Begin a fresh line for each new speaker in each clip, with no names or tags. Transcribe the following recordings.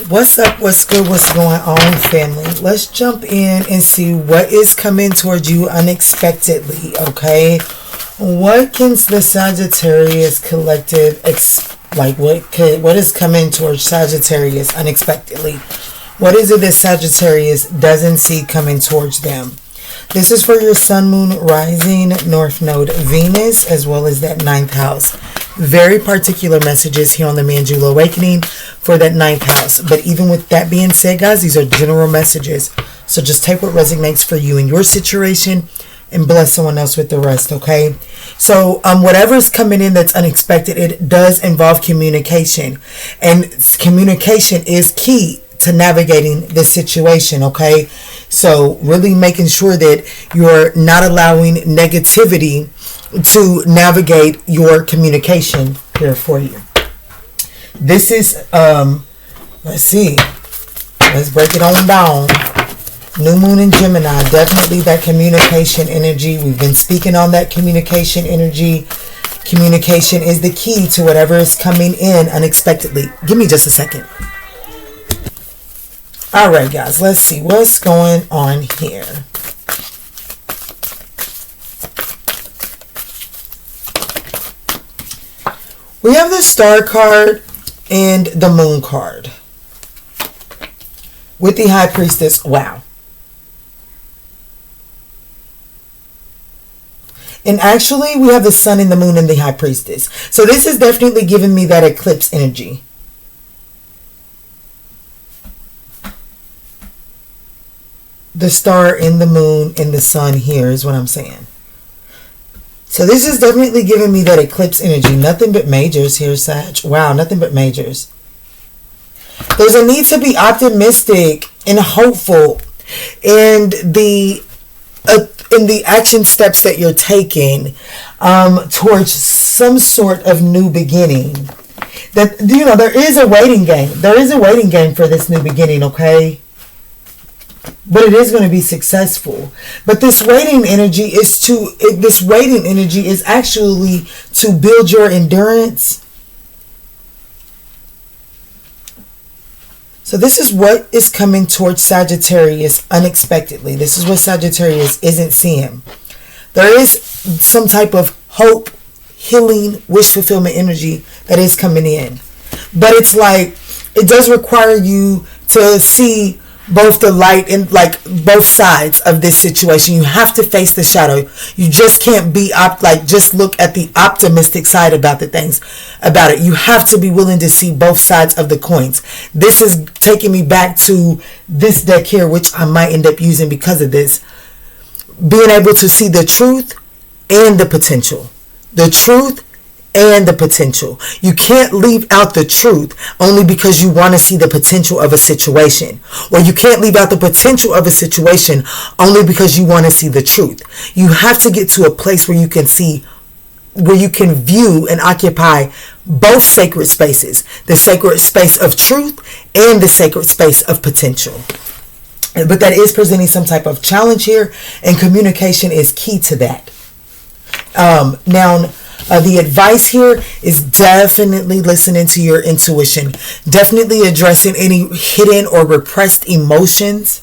What's up? What's good? What's going on, family? Let's jump in and see what is coming towards you unexpectedly, okay? What can the Sagittarius collective what is coming towards Sagittarius unexpectedly? What is it that Sagittarius doesn't see coming towards them? This is for your sun, moon, rising, north node, Venus, as well as that ninth house. Very particular messages here on the ManjulaAwakening for that ninth house. But even with that being said, guys, these are general messages. So just take what resonates for you in your situation and bless someone else with the rest, okay? So whatever's coming in that's unexpected, it does involve communication. And communication is key to navigating this situation, okay? So really making sure that you're not allowing negativity to navigate your communication here for you. This is, let's see. Let's break it on down. New moon in Gemini, definitely that communication energy. We've been speaking on that communication energy. Communication is the key to whatever is coming in unexpectedly. Give me just a second. All right, guys, let's see what's going on here. We have the Star card and the Moon card with the High Priestess. Wow. And actually, we have the Sun and the Moon and the High Priestess. So this is definitely giving me that eclipse energy. The Star and the Moon and the Sun here is what I'm saying. So this is definitely giving me that eclipse energy. Nothing but majors here, Sag. Wow, nothing but majors. There's a need to be optimistic and hopeful in the action steps that you're taking towards some sort of new beginning. That, you know, there is a waiting game. There is a waiting game for this new beginning, okay? But it is going to be successful. But this waiting energy is actually to build your endurance. So this is what is coming towards Sagittarius unexpectedly. This is what Sagittarius isn't seeing. There is some type of hope, healing, wish fulfillment energy that is coming in. But it's like, it does require you to see both the light and both sides of this situation. You have to face the shadow. You just can't be just look at the optimistic side about it. You have to be willing to see both sides of the coins. This is taking me back to this deck here, which I might end up using because of this. Being able to see the truth and the potential. The truth and the potential. You can't leave out the truth only because you want to see the potential of a situation. Or you can't leave out the potential of a situation only because you want to see the truth. You have to get to a place where you can see, where you can view and occupy both sacred spaces. The sacred space of truth and the sacred space of potential. But that is presenting some type of challenge here, and communication is key to that. The advice here is definitely listening to your intuition. Definitely addressing any hidden or repressed emotions.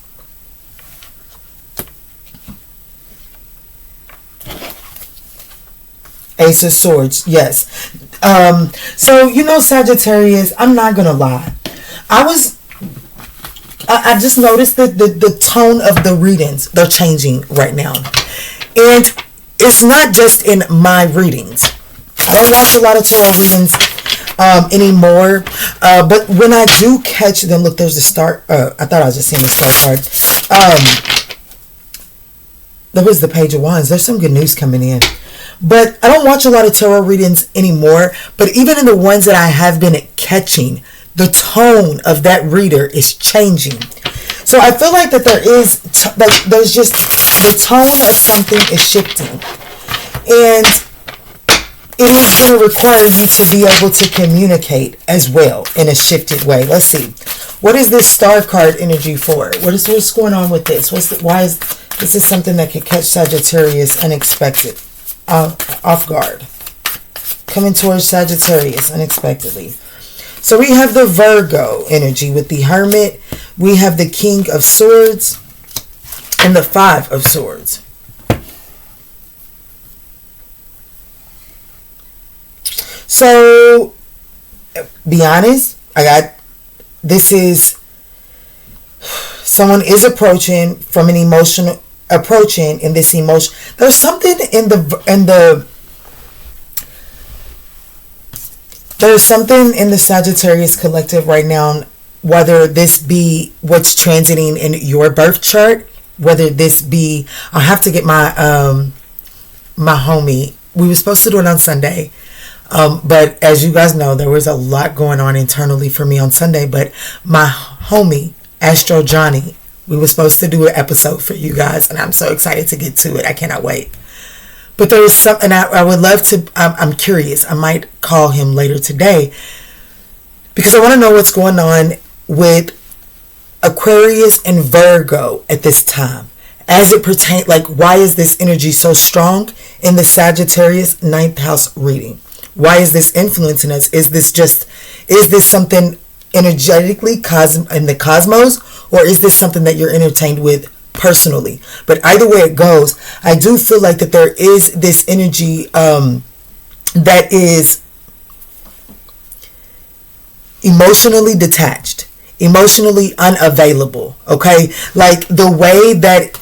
Ace of Swords, yes. So, you know, Sagittarius, I'm not going to lie. I just noticed that the tone of the readings, they're changing right now. And it's not just in my readings. I don't watch a lot of tarot readings anymore. But when I do catch them, look, there's the star. I thought I was just seeing the star card. There was the Page of Wands. There's some good news coming in. But I don't watch a lot of tarot readings anymore. But even in the ones that I have been catching, the tone of that reader is changing. So I feel like that there's just the tone of something is shifting. And it is going to require you to be able to communicate as well in a shifted way. Let's see. What is this Star card energy for? What's going on with this? Why is this is something that could catch Sagittarius unexpected, off guard? Coming towards Sagittarius unexpectedly. So we have the Virgo energy with the Hermit. We have the King of Swords and the Five of Swords. So, be honest, this is, someone is approaching from an emotional, approaching in this emotion. There's something there's something in the Sagittarius collective right now, whether this be what's transiting in your birth chart, whether this be, I have to get my my homie, we were supposed to do it on Sunday, but as you guys know, there was a lot going on internally for me on Sunday, but my homie, Astro Johnny, we were supposed to do an episode for you guys, and I'm so excited to get to it. I cannot wait. But there is something I would love to, I'm curious. I might call him later today because I want to know what's going on with Aquarius and Virgo at this time. As it pertains, like, why is this energy so strong in the Sagittarius ninth house reading? Why is this influencing us? Is this something energetically in the cosmos, or is this something that you're entertained with personally? But either way it goes, I do feel like that there is this energy that is emotionally detached, emotionally unavailable. Okay, like the way that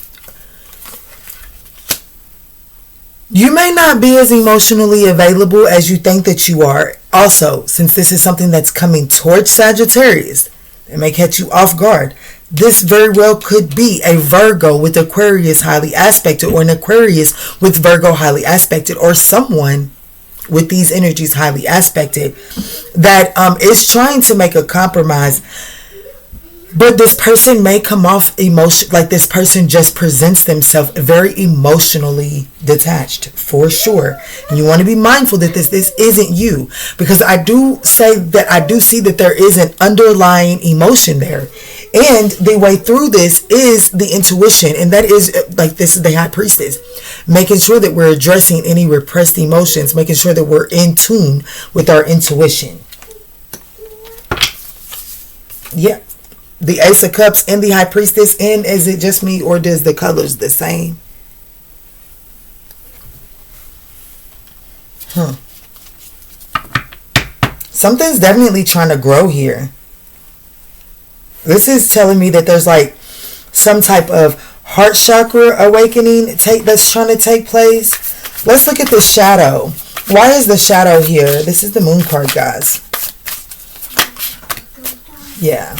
you may not be as emotionally available as you think that you are. Also, since this is something that's coming towards Sagittarius, it may catch you off guard. This very well could be a Virgo with Aquarius highly aspected, or an Aquarius with Virgo highly aspected, or someone with these energies highly aspected that is trying to make a compromise. But this person may come off emotion, like this person just presents themselves very emotionally detached, for sure. And you want to be mindful that this isn't you, because I do say that I do see that there is an underlying emotion there. And the way through this is the intuition, and that is, like, this is the High Priestess, making sure that we're addressing any repressed emotions, making sure that we're in tune with our intuition. Yeah. The Ace of Cups and the High Priestess. And is it just me, or does the colors the same? Something's definitely trying to grow here. This is telling me that there's like some type of heart chakra awakening that's trying to take place. Let's look at the shadow. Why is the shadow here? This is the Moon card, guys. Yeah.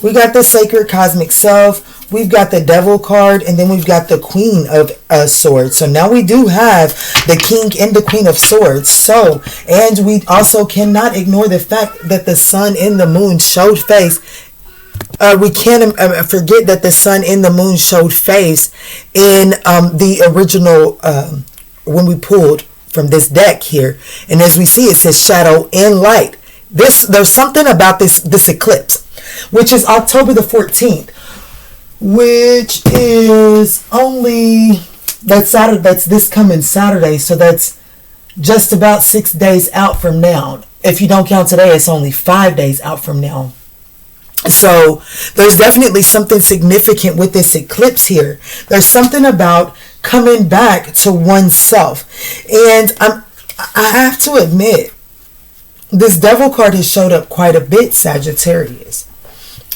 We got the Sacred Cosmic Self. We've got the Devil card. And then we've got the Queen of Swords. So now we do have the King and the Queen of Swords. So, and we also cannot ignore the fact that the Sun and the Moon showed face. We can't forget that the Sun and the Moon showed face in the original, when we pulled from this deck here. And as we see, it says shadow and light. There's something about this eclipse, which is October the 14th, which is that's Saturday. That's this coming Saturday. So that's just about 6 days out from now. If you don't count today, it's only 5 days out from now. So there's definitely something significant with this eclipse here. There's something about coming back to oneself. And I have to admit, this Devil card has showed up quite a bit, Sagittarius,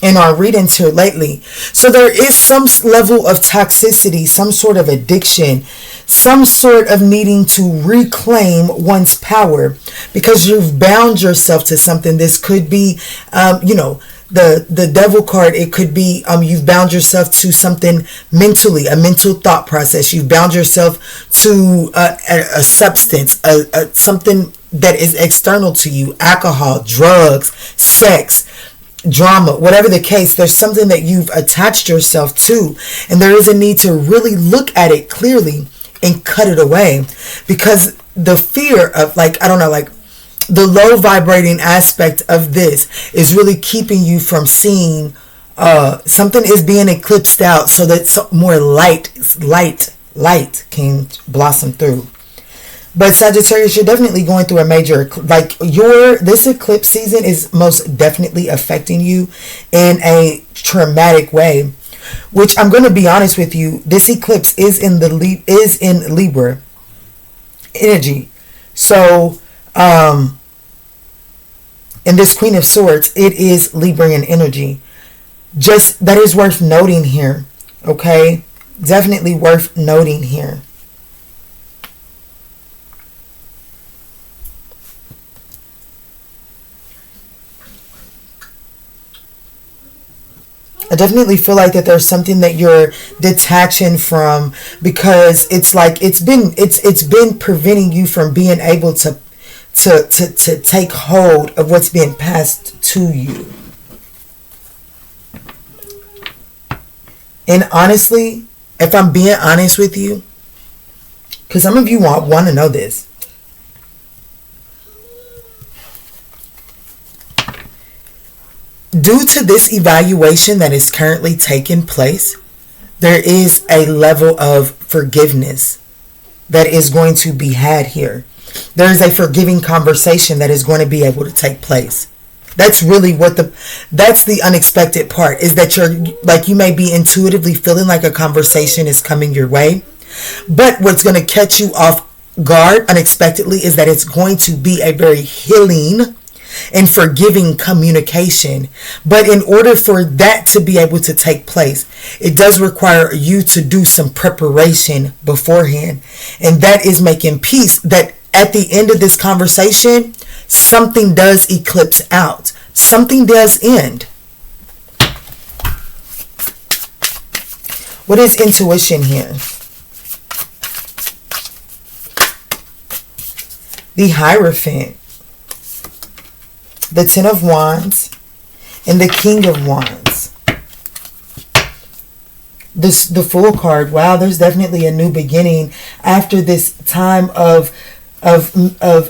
in our readings here lately. So there is some level of toxicity, some sort of addiction, some sort of needing to reclaim one's power because you've bound yourself to something. This could be, the Devil card, it could be you've bound yourself to something mentally, a mental thought process. You've bound yourself to a substance, something that is external to you, alcohol, drugs, sex, drama, whatever the case. There's something that you've attached yourself to, and there is a need to really look at it clearly and cut it away, because the fear of, the low vibrating aspect of this is really keeping you from seeing something is being eclipsed out, so that more light can blossom through. But Sagittarius, you're definitely going through a major, like this eclipse season is most definitely affecting you in a traumatic way. Which I'm going to be honest with you, this eclipse is in Libra energy. So, and this Queen of Swords, it is Librian energy. Just that is worth noting here. Okay, definitely worth noting here. I definitely feel like that there's something that you're detaching from, because it's like it's been preventing you from being able to take hold of what's being passed to you. And honestly, if I'm being honest with you, because some of you want to know this, due to this evaluation that is currently taking place, there is a level of forgiveness that is going to be had here. There is a forgiving conversation that is going to be able to take place. That's really that's the unexpected part, is that you may be intuitively feeling like a conversation is coming your way. But what's going to catch you off guard unexpectedly is that it's going to be a very healing and forgiving communication. But in order for that to be able to take place, it does require you to do some preparation beforehand. And that is making peace that at the end of this conversation, something does eclipse out. Something does end. What is intuition here? The Hierophant, the Ten of Wands, and the King of Wands. The Fool card. Wow, there's definitely a new beginning after this time of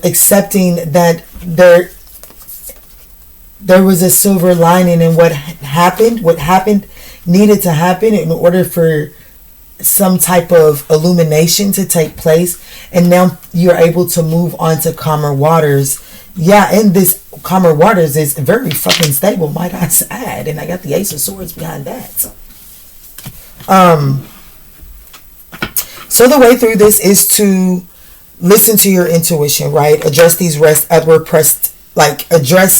accepting that there was a silver lining in what happened. What happened needed to happen in order for some type of illumination to take place, and now you're able to move on to calmer waters. Yeah, and this calmer waters is very fucking stable, might I add, and I got the Ace of Swords behind that. So the way through this is to listen to your intuition, right? Address these address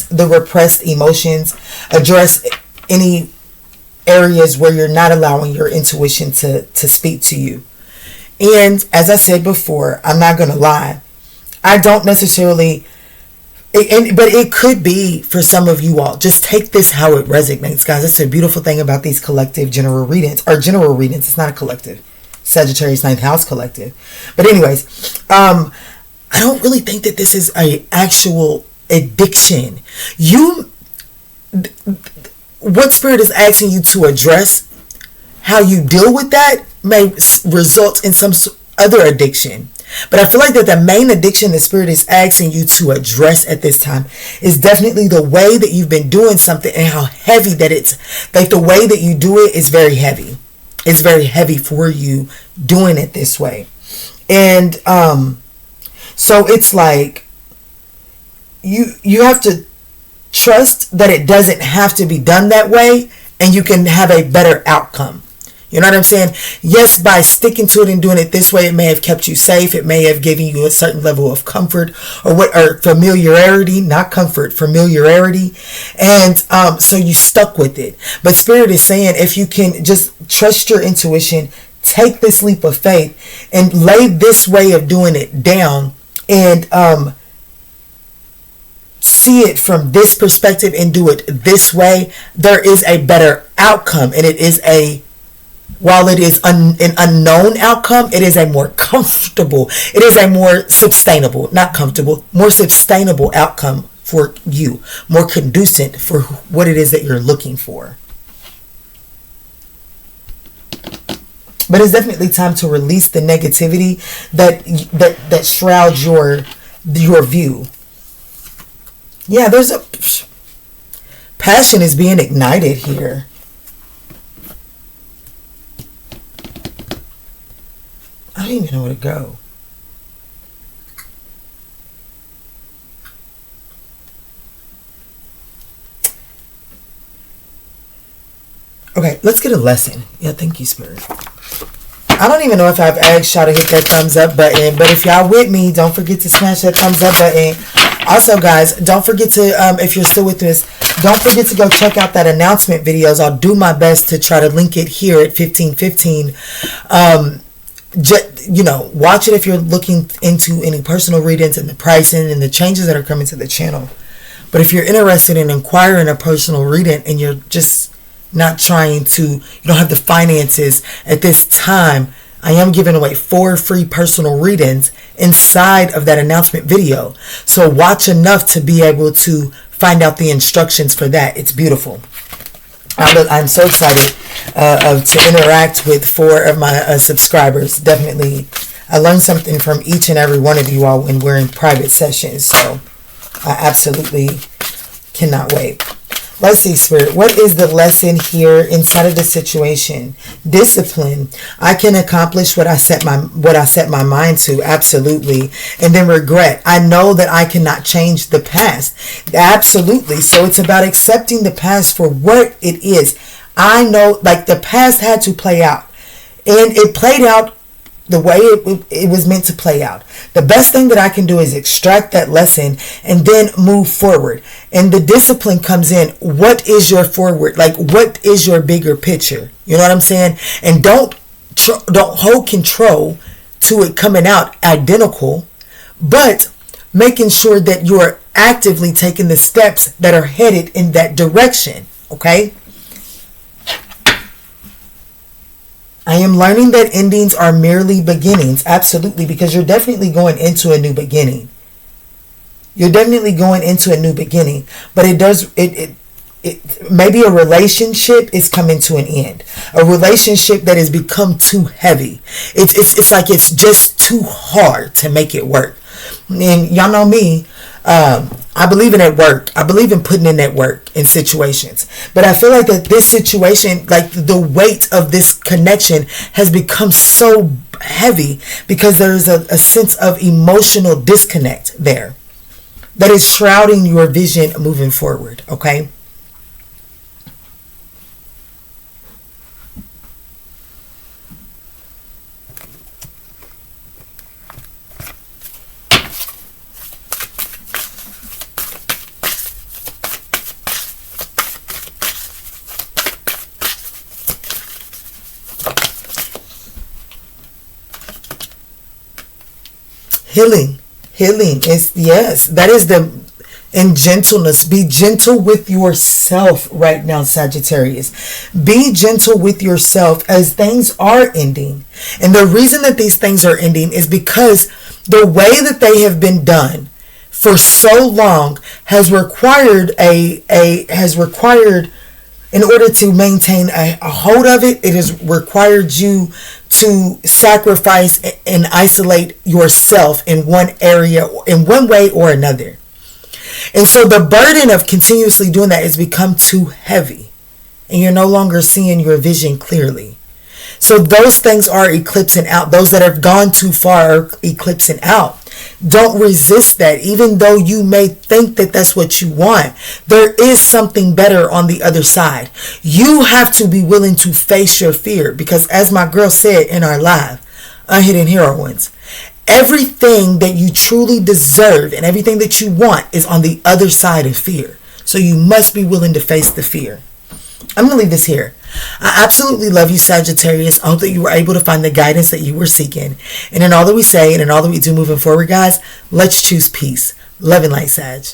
the repressed emotions, address any areas where you're not allowing your intuition to speak to you. And as I said before, I'm not going to lie, I don't necessarily, but it could be for some of you all. Just take this how it resonates, guys. That's a beautiful thing about these collective general readings. It's not a collective. Sagittarius 9th house collective. But anyways, I don't really think that this is a actual addiction. What Spirit is asking you to address, how you deal with that may result in some other addiction. But I feel like that the main addiction that Spirit is asking you to address at this time is definitely the way that you've been doing something, and how heavy that it's, like the way that you do it is very heavy. It's very heavy for you doing it this way. And so it's like you have to trust that it doesn't have to be done that way, and you can have a better outcome. You know what I'm saying? Yes, by sticking to it and doing it this way, it may have kept you safe. It may have given you a certain level of comfort or familiarity, not comfort, familiarity. And so you stuck with it. But Spirit is saying, if you can just trust your intuition, take this leap of faith and lay this way of doing it down, and see it from this perspective and do it this way, there is a better outcome. And it is while it is an unknown outcome, it is a more comfortable, it is a more sustainable, not comfortable, more sustainable outcome for you, more conducive for what it is that you're looking for. But it's definitely time to release the negativity that shrouds your view. Yeah, there's a passion is being ignited here. I don't even know where to go. Okay, let's get a lesson. Yeah, thank you, Spirit. I don't even know if I've asked y'all to hit that thumbs up button, but if y'all with me, don't forget to smash that thumbs up button. Also, guys, don't forget to, if you're still with us, don't forget to go check out that announcement videos. I'll do my best to try to link it here at 1515. Watch it if you're looking into any personal readings and the pricing and the changes that are coming to the channel. But if you're interested in acquiring a personal reading and you're just not trying to, you don't have the finances at this time, I am giving away 4 free personal readings inside of that announcement video. So watch enough to be able to find out the instructions for that. It's beautiful. I'm so excited to interact with 4 of my subscribers. Definitely, I learned something from each and every one of you all when we're in private sessions. So I absolutely cannot wait. Let's see, Spirit. What is the lesson here inside of the situation? Discipline. I can accomplish what I set my mind to. Absolutely. And then regret. I know that I cannot change the past. Absolutely. So it's about accepting the past for what it is. I know, like, the past had to play out. And it played out the way it was meant to play out. The best thing that I can do is extract that lesson and then move forward. And the discipline comes in. What is your forward? Like, what is your bigger picture? You know what I'm saying? And don't hold control to it coming out identical, but making sure that you're actively taking the steps that are headed in that direction. Okay? I am learning that endings are merely beginnings. Absolutely, because you're definitely going into a new beginning. You're definitely going into a new beginning. But it maybe a relationship is coming to an end. A relationship that has become too heavy. It's like it's just too hard to make it work. And y'all know me. I believe in that work. I believe in putting in that work in situations. But I feel like that this situation, like the weight of this connection has become so heavy because there's a sense of emotional disconnect there that is shrouding your vision moving forward. Okay? Healing is, yes, that is and gentleness. Be gentle with yourself right now, Sagittarius. Be gentle with yourself as things are ending. And the reason that these things are ending is because the way that they have been done for so long has required in order to maintain a hold of it, it has required you to sacrifice and isolate yourself in one area, in one way or another. And so the burden of continuously doing that has become too heavy. And you're no longer seeing your vision clearly. So those things are eclipsing out. Those that have gone too far are eclipsing out. Don't resist that. Even though you may think that that's what you want, there is something better on the other side. You have to be willing to face your fear, because as my girl said in our live, Unhidden Heroines, everything that you truly deserve and everything that you want is on the other side of fear. So you must be willing to face the fear. I'm going to leave this here. I absolutely love you, Sagittarius. I hope that you were able to find the guidance that you were seeking. And in all that we say and in all that we do moving forward, guys, let's choose peace. Love and light, Sag.